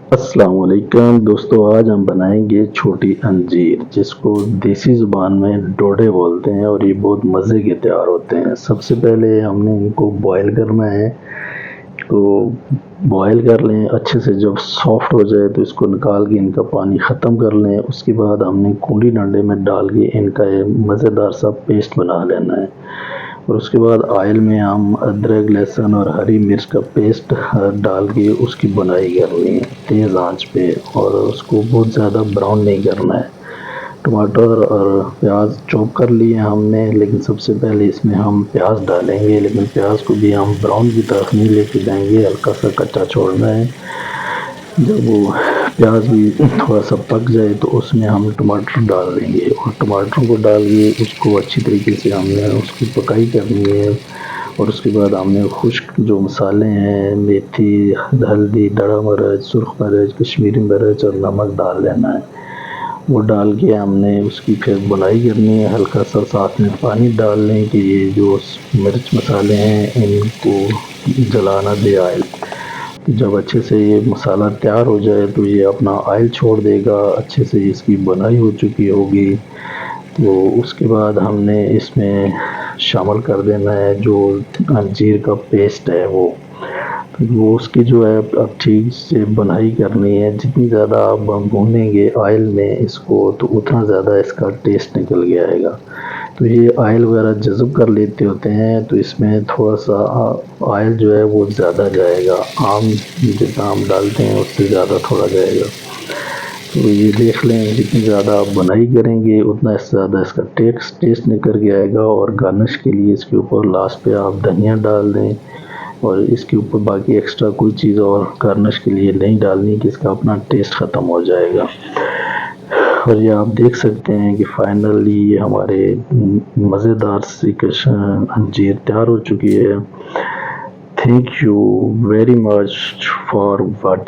अस्सलाम वालेकुम दोस्तों, आज हम बनाएंगे छोटी अंजीर जिसको देसी ज़ुबान में डोडे बोलते हैं और ये बहुत मज़े के तैयार होते हैं। सबसे पहले हमने इनको बॉईल करना है, तो बॉईल कर लें अच्छे से। जब सॉफ्ट हो जाए तो इसको निकाल के इनका पानी ख़त्म कर लें। उसके बाद हमने कूंडी डंडे में डाल के इनका ये मज़ेदार सा पेस्ट बना लेना है। और उसके बाद ऑयल में हम अदरक, लहसुन और हरी मिर्च का पेस्ट डाल के उसकी बुनाई करनी है तेज़ आंच पे, और उसको बहुत ज़्यादा ब्राउन नहीं करना है। टमाटर और प्याज चॉप कर लिए हमने, लेकिन सबसे पहले इसमें हम प्याज डालेंगे, लेकिन प्याज को भी हम ब्राउन की तरफ नहीं लेके जाएंगे, हल्का सा कच्चा छोड़ना है। जब वो प्याज भी थोड़ा सा पक जाए तो उसमें हम टमाटर डाल देंगे, और टमाटरों को डाल के उसको अच्छी तरीके से हमने उसकी पकाई करनी है। और उसके बाद हमने खुश्क जो मसाले हैं, मेथी, हल्दी, दड़ा मिर्च, सुरख मिर्च, कश्मीरी मिर्च और नमक डाल लेना है। वो डाल के हमने उसकी फिर बुनाई करनी है। हल्का सा साथ में पानी डाल लें कि ये जो मिर्च मसाले हैं इनको जला दे ऑयल। जब अच्छे से ये मसाला तैयार हो जाए तो ये अपना ऑयल छोड़ देगा, अच्छे से इसकी बुनाई हो चुकी होगी। तो उसके बाद हमने इसमें शामिल कर देना है जो अंजीर का पेस्ट है वो उसकी जो है अब ठीक से बुनाई करनी है। जितनी ज़्यादा आप भूनेंगे ऑयल में इसको तो उतना ज़्यादा इसका टेस्ट निकल के आएगा। तो ये ऑयल वगैरह जज़ब कर लेते होते हैं, तो इसमें थोड़ा सा ऑयल जो है वो ज़्यादा जाएगा। आम जितना हम डालते हैं उससे ज़्यादा थोड़ा जाएगा। तो ये देख लें, जितनी ज़्यादा आप बुनाई करेंगे उतना ज़्यादा इसका टेस्ट निकल के आएगा। और गार्निश के लिए इसके ऊपर लास्ट पे आप धनिया डाल दें, और इसके ऊपर बाकी एक्स्ट्रा कोई चीज़ और गार्निश के लिए नहीं डालनी कि इसका अपना टेस्ट ख़त्म हो जाएगा। और ये आप देख सकते हैं कि फाइनली ये हमारे मज़ेदार सी अंजीर तैयार हो चुकी है। Thank you very much for watching.